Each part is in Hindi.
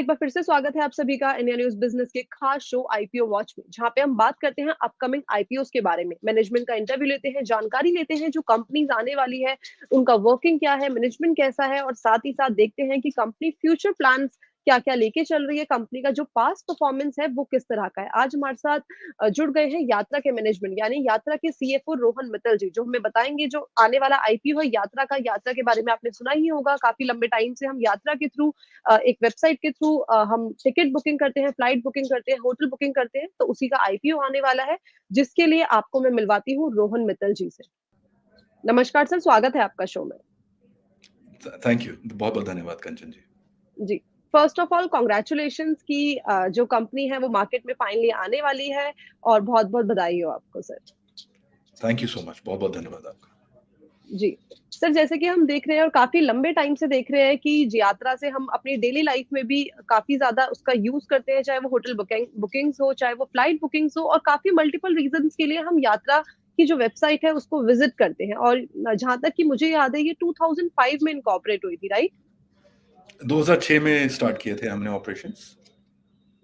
एक बार फिर से स्वागत है आप सभी का इंडिया न्यूज़ बिज़नेस के खास शो आईपीओ वॉच में, जहाँ पे हम बात करते हैं अपकमिंग आईपीओज़ के बारे में। मैनेजमेंट का इंटरव्यू लेते हैं, जानकारी लेते हैं जो कंपनीज़ आने वाली है, उनका वर्किंग क्या है, मैनेजमेंट कैसा है और साथ ही साथ देखते हैं कि कंपनी फ्यूचर प्लान्स क्या-क्या लेके चल रही है, कंपनी का जो पास्ट परफॉर्मेंस है वो किस तरह का है। आज हमारे साथ जुड़ गए हैं यात्रा के मैनेजमेंट यानी यात्रा के सीएफओ रोहन मित्तल जी, जो हमें बताएँगे जो आने वाला आईपीओ है यात्रा का। यात्रा के बारे में आपने सुना ही होगा, काफ़ी लंबे टाइम से हम यात्रा के थ्रू एक वेबसाइट के थ्रू हम टिकट बुकिंग करते हैं, फ्लाइट बुकिंग करते हैं, होटल बुकिंग करते हैं, तो उसी का आईपीओ आने वाला है, जिसके लिए आपको मैं मिलवाती हूँ रोहन मित्तल जी से। नमस्कार सर, स्वागत है आपका शो में। थैंक यू, बहुत बहुत धन्यवाद कंचन जी। जी, फर्स्ट ऑफ ऑल कांग्रेचुलेशंस कि जो कंपनी है वो मार्केट में फाइनली आने वाली है और बहुत-बहुत बधाई हो आपको sir. Thank you so much, बहुत बहुत धन्यवाद आपका। जी। सर जैसे कि हम देख रहे हैं और काफ़ी लंबे टाइम से देख रहे हैं कि यात्रा से हम अपनी डेली लाइफ में भी काफ़ी ज़्यादा उसका यूज़ करते हैं, चाहे वो होटल बुकिंग्स हो, चाहे वो फ्लाइट बुकिंग्स हो और काफ़ी मल्टीपल रीज़न्स के लिए हम यात्रा की जो वेबसाइट है उसको विज़िट करते हैं और जहाँ तक कि मुझे याद है ये 2005 में इनकॉर्पोरेट हुई थी, राइट? 2006 में स्टार्ट किए थे हमने ऑपरेशंस।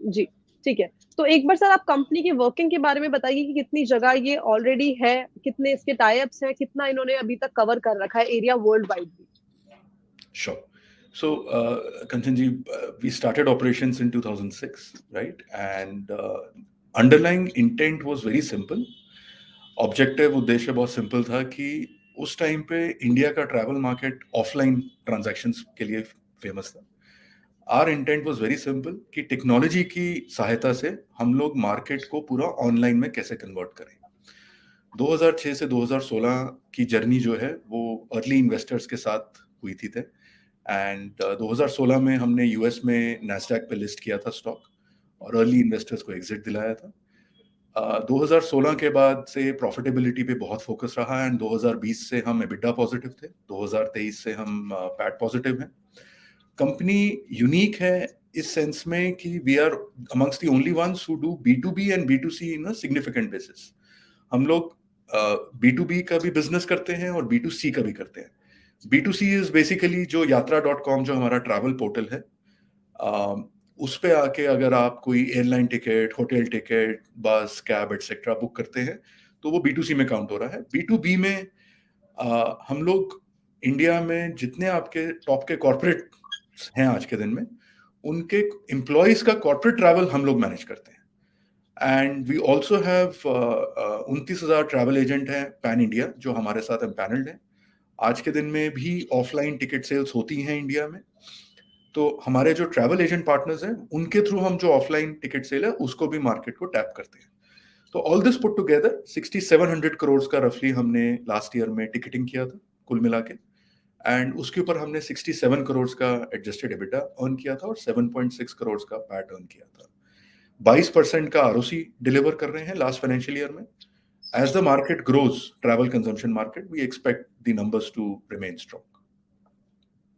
जी, ठीक है। तो एक बार सर आप कंपनी की वर्किंग के बारे में बताइए कि कितनी जगह ये ऑलरेडी है, कितने इसके टाई अप्स हैं, कितना इन्होंने अभी तक कवर कर रखा है एरिया वर्ल्ड वाइड भी? Sure. So, Kanchan ji, we started operations in 2006, right? And underlying intent was very simple. Objective उद्देश्य बहुत सिंपल था कि उस टाइम पे इंडिया का ट्रैवल मार्केट ऑफलाइन ट्रांजैक्शंस के लिए फेमस था। Our intent was very simple कि टेक्नोलॉजी की सहायता से हम लोग मार्केट को पूरा ऑनलाइन में कैसे कन्वर्ट करें। 2006 से 2016 की जर्नी जो है वो अर्ली इन्वेस्टर्स के साथ हुई थी थे एंड 2016 में हमने यूएस में नैस्डैक पे लिस्ट किया था स्टॉक और अर्ली इन्वेस्टर्स को एग्जिट दिलाया था। 2016 के बाद से प्रॉफिटेबिलिटी पे बहुत फोकस रहा एंड 2020 से हम एबिटा पॉजिटिव थे, 2023 से हम पैट पॉजिटिव हैं। कंपनी यूनिक है इस सेंस में कि we are amongst the only ones who do B2B and B2C in a significant basis. हम लोग B2B का भी बिजनेस करते हैं और B2C का भी करते हैं। B2C इज बेसिकली जो यात्रा.com जो हमारा ट्रैवल पोर्टल है, उस पे आके अगर आप कोई एयरलाइन टिकट, होटल टिकट, बस, कैब एटसेट्रा बुक करते हैं तो वो B2C में काउंट हो रहा है। B2B में हम लोग इंडिया में जितने आपके टॉप के कॉर्पोरेट हैं आज के दिन में, उनके एम्प्लॉयज का कॉर्पोरेट ट्रैवल हम लोग मैनेज करते हैं। And we also have 29,000 travel agent हैं पैन इंडिया जो हमारे साथ एम्पैनल्ड हैं। आज के दिन में भी ऑफलाइन टिकट सेल्स होती हैं इंडिया में, तो हमारे जो ट्रैवल एजेंट पार्टनर्स हैं उनके थ्रू हम जो ऑफलाइन टिकट सेल है उसको भी मार्केट को टैप करते हैं। तो all this put together 6700 crore का रफली हमने लास्ट ईयर में टिकटिंग किया था कुल मिला के, एंड उसके ऊपर हमने 67 करोड़ का एडजस्टेड एबिटा अर्न किया था और 7.6 करोड़ का पैट अर्न किया था। 22% का आरओसी डिलीवर कर रहे हैं लास्ट फाइनेंशियल ईयर में। As the market grows, travel consumption market, we expect the numbers to remain strong.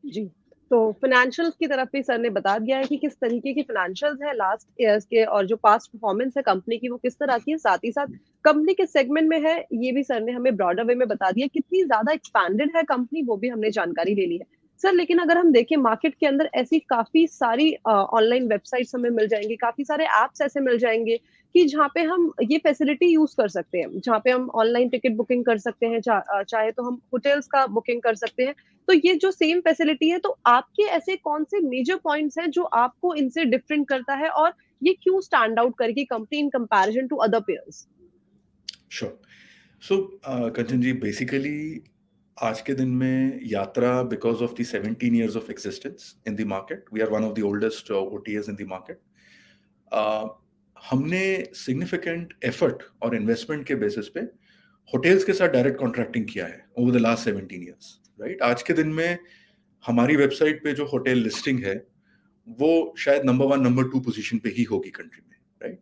जी, तो फाइनेंशियल्स की तरफ भी सर ने बता दिया है कि किस तरीके की फाइनेंशियल्स हैं लास्ट ईयर्स के और जो पास्ट परफॉर्मेंस है कंपनी की वो किस तरह की है। साथ ही साथ कंपनी किस सेगमेंट में है, ये भी सर ने हमें ब्रॉडर वे में बता दिया। कितनी ज़्यादा एक्सपैंडेड है कंपनी वो भी हमने जानकारी ले ली है। सर लेकिन अगर हम देखें मार्केट के अंदर ऐसी काफ़ी सारी ऑनलाइन वेबसाइट्स हमें मिल जाएँगी, काफ़ी सारे ऐप्स ऐसे मिल जाएँगे कि जहाँ पे हम ये फैसिलिटी यूज़ कर सकते हैं। जहाँ पे हम ऑनलाइन टिकट बुकिंग कर सकते हैं, चाहे तो हम होटल्स का बुकिंग कर सकते हैं। तो ये जो सेम फैसिलिटी है, तो आपके ऐसे कौन से मेजर पॉइंट्स हैं जो आपको इनसे डिफरेंट करता है और ये क्यों स्टैंड आउट करेगी company in comparison to other peers? Sure. So, Kanchan ji, basically आज के दिन में Yatra because of the 17 years of existence in the market, we are one of the oldest OTAs in the market. हमने सिग्निफिकेंट एफर्ट और इन्वेस्टमेंट के बेसिस पे होटल्स के साथ डायरेक्ट कॉन्ट्रैक्टिंग किया है over the last 17 years, right? आज के दिन में हमारी वेबसाइट पे जो होटल लिस्टिंग है वो शायद नंबर 1 नंबर 2 पोजीशन पे ही होगी कंट्री में, right?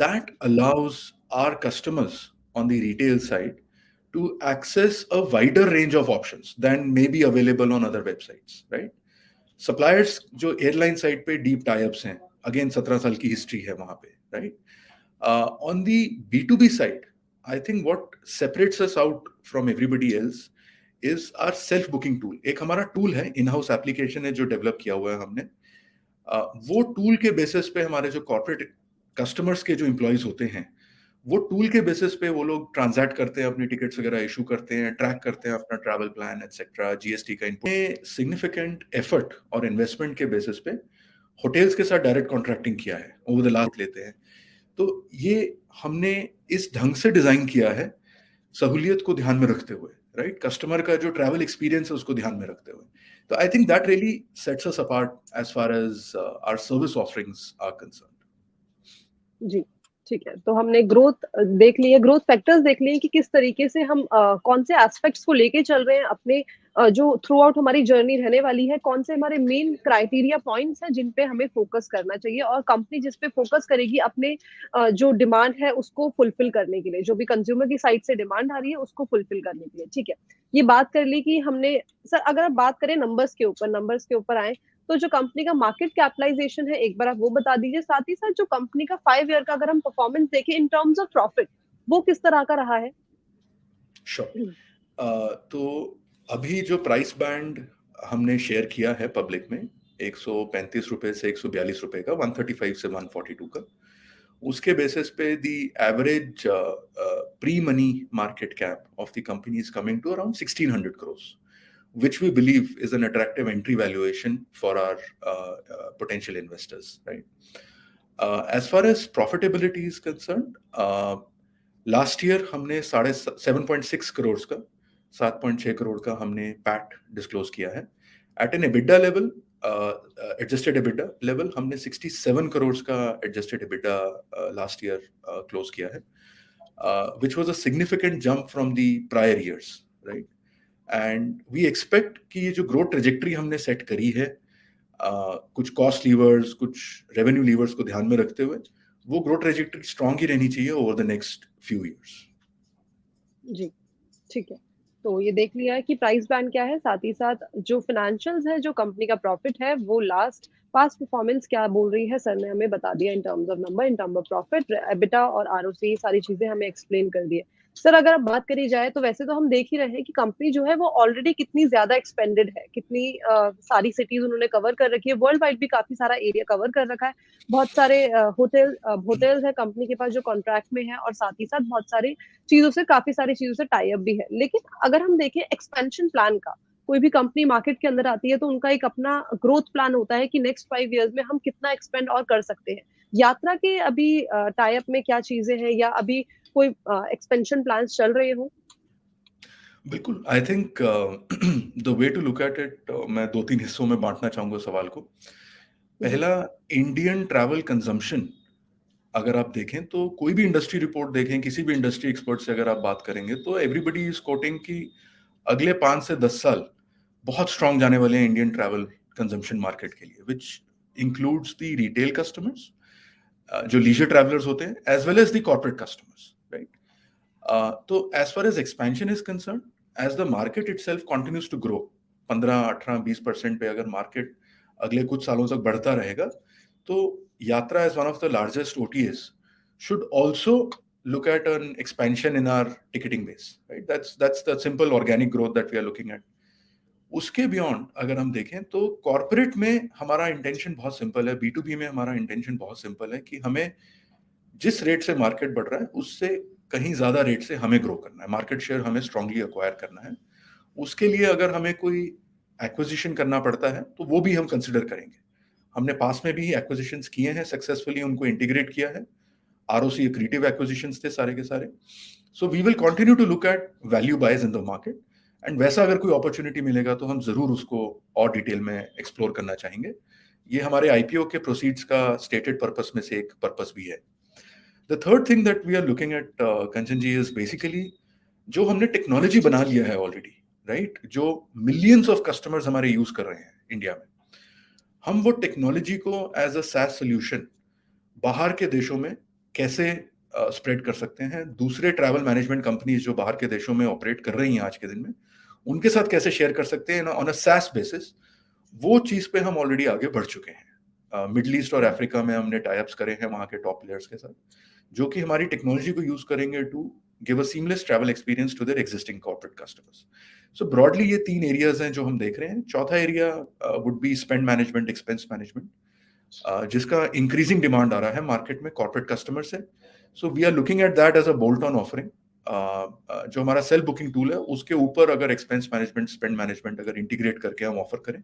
That allows our customers on the retail side to access a wider range of options than may be available on other websites, right? Suppliers जो airline side पे deep tie-ups हैं, again 17 साल की history है वहाँ पे, right? On the B2B side, I think what separates us out from everybody else is our self booking tool. एक हमारा tool है, in-house application है जो develop किया हुआ है हमने, वो टूल के बेसिस पे हमारे जो कॉर्पोरेट कस्टमर्स के जो एम्प्लॉयज होते हैं, वो टूल के बेसिस पे वो लोग ट्रांजैक्ट करते हैं, अपनी टिकट्स वगैरह इशू करते हैं, ट्रैक करते हैं अपना ट्रैवल प्लान एटसेट्रा, जीएसटी का इनपुट। सिग्निफिकेंट एफर्ट और इन्वेस्टमेंट के बेसिस पे होटल्स के साथ डायरेक्ट कॉन्ट्रैक्टिंग किया है, ओवर द लास्ट लेते हैं। तो ये हमने इस ढंग से डिजाइन किया है, सहूलियत को ध्यान में रखते हुए, राइट, कस्टमर का जो ट्रैवल एक्सपीरियंस है उसको ध्यान में रखते हुए। तो I think that really sets us apart as far as our service offerings are concerned. जी, ठीक है। तो हमने ग्रोथ देख ली है, ग्रोथ फैक्टर्स देख लिए कि किस तरीके से हम कौन से एस्पेक्ट्स को लेके चल रहे हैं अपने जो थ्रू आउट हमारी जर्नी रहने वाली है, कौन से हमारे मेन क्राइटेरिया पॉइंट्स हैं जिन पे हमें फोकस करना चाहिए और कंपनी जिस पे फोकस करेगी अपने जो डिमांड है उसको फुलफिल करने के लिए, जो भी कंज्यूमर की साइड से डिमांड आ रही है उसको फुलफिल करने के लिए। ठीक है, ये बात कर ली कि हमने। सर अगर आप बात करें नंबर्स के ऊपर आए, तो जो कंपनी का मार्केट कैपिटलाइजेशन है एक बार आप वो बता दीजिए, साथ ही साथ जो कंपनी का 5 ईयर का अगर हम परफॉर्मेंस देखें इन टर्म्स ऑफ प्रॉफिट, वो किस तरह का रहा है? श्योर। तो अभी जो प्राइस बैंड हमने शेयर किया है पब्लिक में, 135 रुपए से 142 रुपए का, 135 से 142 का, उसके बेसिस पे the average pre money market cap of the company is coming to around 1600 crores, which we believe is an attractive entry valuation for our potential investors, right? As far as profitability is concerned, last year हमने 7.6 करोड़ का 7.6 करोड़ का हमने पैट डिस्क्लोज किया है। At an EBITDA level, adjusted EBITDA level, हमने 67 करोड़ का adjusted EBITDA last year close किया है, which was a significant jump from the prior years, right? And we expect कि ये जो ग्रोथ ट्रेजेक्टरी हमने सेट करी है, कुछ कॉस्ट लीवर्स, कुछ रेवेन्यू लीवर्स को ध्यान में रखते हुए, वो ग्रोथ ट्रेजेक्टरी स्ट्रांग ही रहनी चाहिए over the next few years. जी, ठीक है। तो ये देख लिया है कि प्राइस बैंड क्या है, साथ ही साथ जो फाइनेंशियल्स है, जो कंपनी का प्रॉफिट है, वो पास्ट परफॉर्मेंस क्या बोल रही है, सर ने हमें बता दिया in terms of number, in terms of profit, EBITDA और आरओसी, सारी चीजें हमें एक्सप्लेन कर दी है। सर अगर अब बात करी जाए तो वैसे तो हम देख ही रहे हैं कि कंपनी जो है वो ऑलरेडी कितनी ज्यादा एक्सपेंडेड है, कितनी सारी सिटीज उन्होंने कवर कर रखी है, वर्ल्ड वाइड भी काफी सारा एरिया कवर कर रखा है, बहुत सारे होटल्स है कंपनी के पास जो कॉन्ट्रैक्ट में है, और साथ ही साथ बहुत सारी चीजों से, काफी सारी चीजों से टाई अप भी है। लेकिन अगर हम देखें एक्सपेंशन प्लान का, कोई भी कंपनी मार्केट के अंदर आती है तो उनका एक अपना ग्रोथ प्लान होता है कि नेक्स्ट 5 इयर्स में हम कितना एक्सपेंड और कर सकते हैं। यात्रा के अभी टाई अप में क्या चीजें हैं, या अभी कोई एक्सपेंशन प्लान्स चल रहे हो? बिल्कुल, I think the way to look at it, मैं 2-3 हिस्सों में बांटना चाहूंगा सवाल को। पहला, इंडियन ट्रैवल कंजम्पशन अगर आप देखें तो कोई भी इंडस्ट्री रिपोर्ट देखें, किसी भी इंडस्ट्री एक्सपर्ट से अगर आप बात करेंगे, तो एवरीबडी इज कोटिंग कि अगले 5 से 10 साल बहुत स्ट्रांग जाने वाले हैं इंडियन ट्रैवल कंजम्पशन मार्केट के लिए, which includes the retail customers, जो लीजर ट्रैवलर्स होते हैं, as well as the corporate customers, right? तो as far as expansion is concern, as the market itself continues to grow, 15, 18, 20% पे अगर मार्केट अगले कुछ सालों तक बढ़ता रहेगा, तो Yatra as one of the largest OTAs should also look at an expansion in our ticketing base, right? That's the simple organic growth that we are looking at. उसके बियॉन्ड अगर हम देखें तो कॉर्पोरेट में हमारा इंटेंशन बहुत सिंपल है, B2B में हमारा इंटेंशन बहुत सिंपल है कि हमें जिस रेट से मार्केट बढ़ रहा है उससे कहीं ज्यादा रेट से हमें ग्रो करना है, मार्केट शेयर हमें स्ट्रांगली एक्वायर करना है। उसके लिए अगर हमें कोई एक्विजिशन करना पड़ता है तो वो भी हम कंसिडर करेंगे। हमने पास में भी एक्विजिशंस किए हैं, सक्सेसफुली उनको इंटीग्रेट किया है, आरओसी एक्रीटिव एक्विजिशंस थे सारे के सारे। So we will continue to look at value buys in the market, and वैसा अगर कोई अपॉर्चुनिटी मिलेगा तो हम जरूर उसको और डिटेल में एक्सप्लोर करना चाहेंगे। ये हमारे आईपीओ के प्रोसीड्स का स्टेटेड पर्पस में से एक पर्पस भी है। The third thing that we are looking at, Kanchan ji, is basically जो हमने टेक्नोलॉजी बना लिया है ऑलरेडी, राइट, जो मिलियंस ऑफ कस्टमर्स हमारे यूज कर रहे हैं इंडिया में, हम वो टेक्नोलॉजी को एज अ SaaS सोल्यूशन बाहर के देशों में कैसे स्प्रेड कर सकते हैं, दूसरे ट्रैवल मैनेजमेंट कंपनीज जो बाहर के देशों में ऑपरेट कर रही हैं आज के दिन में, उनके साथ कैसे शेयर कर सकते हैं ऑन अ SaaS बेसिस, वो चीज पे हम ऑलरेडी आगे बढ़ चुके हैं। मिडल ईस्ट और अफ्रीका में हमने टाई अप्स करे हैं वहां के टॉप प्लेयर्स के साथ, जो कि हमारी टेक्नोलॉजी को यूज करेंगे to give a seamless travel experience to their existing corporate customers. So broadly ये 3 एरियाज हैं जो हम देख रहे हैं। चौथा area would be spend management, expense management, जिसका इंक्रीजिंग डिमांड आ रहा है मार्केट में कॉर्पोरेट कस्टमर से। So we are looking at that as a bolt on offering. जो हमारा सेल्फ बुकिंग टूल है उसके ऊपर अगर एक्सपेंस मैनेजमेंट, स्पेंड मैनेजमेंट अगर इंटीग्रेट करके हम ऑफर करें,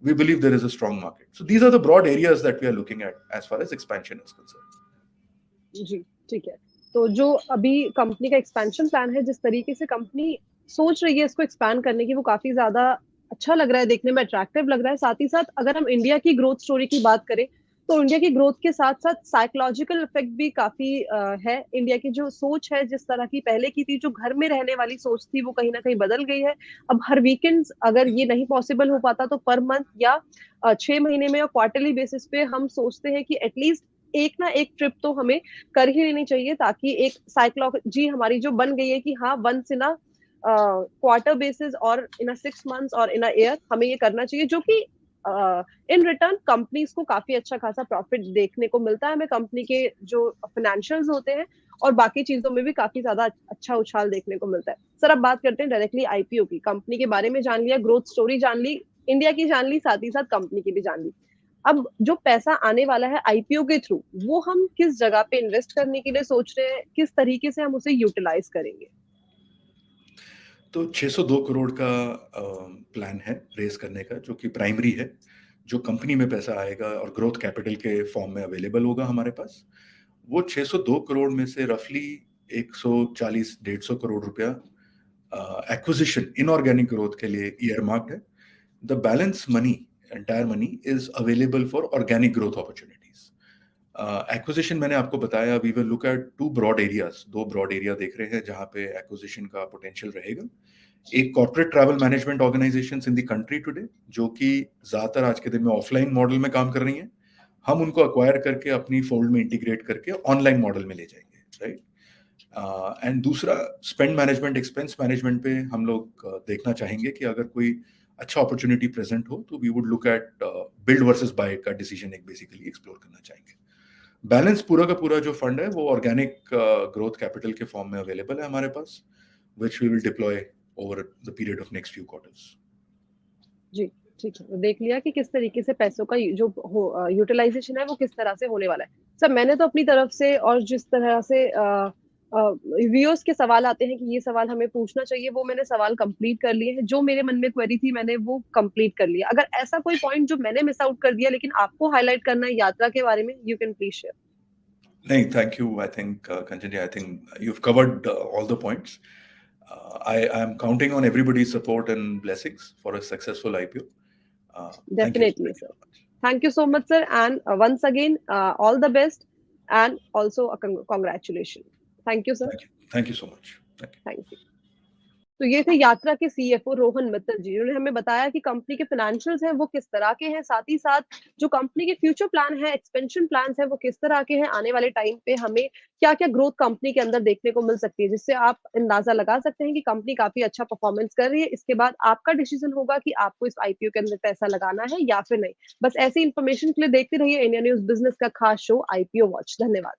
we believe there is a strong market. So these are the broad areas that we are looking at as far as expansion is concerned. जी, ठीक है। तो जो अभी कंपनी का एक्सपेंशन प्लान है, जिस तरीके से कंपनी सोच रही है इसको एक्सपैंड करने की, वो काफ़ी ज़्यादा अच्छा लग रहा है, देखने में अट्रैक्टिव लग रहा है। साथ ही साथ अगर हम इंडिया की ग्रोथ स्टोरी की बात करें, तो इंडिया की ग्रोथ के साथ-साथ साइकोलॉजिकल इफ़ेक्ट भी काफ़ी है। इंडिया की जो सोच है, जिस तरह की पहले की थी, जो घर में रहने वाली सोच थी, वो कहीं न कहीं बदल गई है। अब हर वीकेंड्स अगर ये नहीं पॉसिबल हो पाता, तो पर मंथ या 6 महीने में या क्वार्टरली बेसिस पे हम सोचते हैं कि एटलीस्ट एक ना एक ट्रिप तो हमें कर ही लेनी चाहिए, ताकि एक साइकोलॉजी हमारी जो बन गई है कि हाँ, once in a quarter basis और इन अ 6 मंथ्स और इन अ ईयर हमें ये करना चाहिए, जो कि इन रिटर्न कंपनीज को काफी अच्छा खासा प्रॉफिट देखने को मिलता है। हमें कंपनी के जो फाइनेंशियल्स होते हैं और बाकी चीजों में भी काफी ज्यादा अच्छा उछाल देखने को मिलता है। सर, अब बात करते हैं डायरेक्टली आईपीओ की। कंपनी के बारे में जान लिया, ग्रोथ स्टोरी जान ली, इंडिया की जान ली, साथ ही साथ कंपनी की भी जान ली। अब जो पैसा आने वाला है आईपीओ के थ्रू, वो हम किस जगह पे इन्वेस्ट करने के लिए सोच रहे हैं? किस तरीके से हम उसे यूटिलाइज करेंगे? तो 602 करोड़ का प्लान है रेज करने का, जो कि प्राइमरी है, जो कंपनी में पैसा आएगा और ग्रोथ कैपिटल के फॉर्म में अवेलेबल होगा हमारे पास। वो 602 करोड़ में से रफली 140-150 करोड़ रुपया एक्विजिशन इनऑर्गेनिक ग्रोथ के लिए ईयरमार्क्ड है। The balance money, entire money is available for organic growth opportunities. Acquisition मैंने आपको बताया, we will look at two broad areas, दो broad area देख रहे हैं जहां पे acquisition का potential रहेगा। एक corporate travel management organizations in the country today, जो कि ज्यादातर आज के दिन में ऑफलाइन मॉडल में काम कर रही हैं, हम उनको अक्वायर करके अपनी फोल्ड में इंटीग्रेट करके ऑनलाइन मॉडल में ले जाएंगे, राइट। एंड दूसरा स्पेंड मैनेजमेंट, एक्सपेंस मैनेजमेंट पे हम लोग देखना चाहेंगे कि अगर कोई अच्छा अपॉर्चुनिटी प्रेजेंट हो तो we would look at build versus buy का डिसीजन एक बेसिकली एक्सप्लोर करना चाहेंगे। बैलेंस पूरा का पूरा जो फंड है वो ऑर्गेनिक ग्रोथ कैपिटल के फॉर्म में अवेलेबल है हमारे पास, which we will deploy over the period of next few quarters. जी, ठीक है। तो देख लिया कि किस तरीके से पैसों का जो यूटिलाइज़ेशन है वो किस तरह से होने वाला है। सर, मैंने तो अपनी तरफ से और जिस तरह से व्यूअर्स के सवाल आते हैं कि ये सवाल हमें पूछना चाहिए, वो मैंने सवाल कंप्लीट कर लिए हैं। जो मेरे मन में क्वेरी थी मैंने वो कंप्लीट कर लिया। अगर ऐसा कोई पॉइंट जो मैंने मिस आउट कर दिया लेकिन आपको हाइलाइट करना है यात्रा के बारे में, यू कैन प्लीज़ शेयर। नहीं, thank you. I think Kanchan ji, I think you've covered all the points. I am counting on everybody's support and blessings for a successful IPO. Thank you. Definitely Thank you sir. so much. Thank you so much sir, and once again all the best and also congratulation. Thank you sir. Thank you. Thank you so much. Thank you. Thank you. तो ये थे यात्रा के सीएफओ रोहन मित्तल जी, जिन्होंने हमें बताया कि कंपनी के फाइनेंशियल्स हैं वो किस तरह के हैं, साथ ही साथ जो कंपनी के फ्यूचर प्लान है, एक्सपेंशन प्लान्स हैं वो किस तरह के हैं, आने वाले टाइम पे हमें क्या-क्या ग्रोथ कंपनी के अंदर देखने को मिल सकती है, जिससे आप अंदाजा लगा सकते हैं कि कंपनी काफी अच्छा परफॉर्मेंस कर रही है। इसके बाद आपका डिसीजन होगा कि आपको इस आईपीओ के अंदर पैसा लगाना है या फिर नहीं। बस ऐसी इन्फॉर्मेशन के लिए देखते रहिए इंडिया न्यूज़ बिज़नेस का खास शो आईपीओ वॉच। धन्यवाद।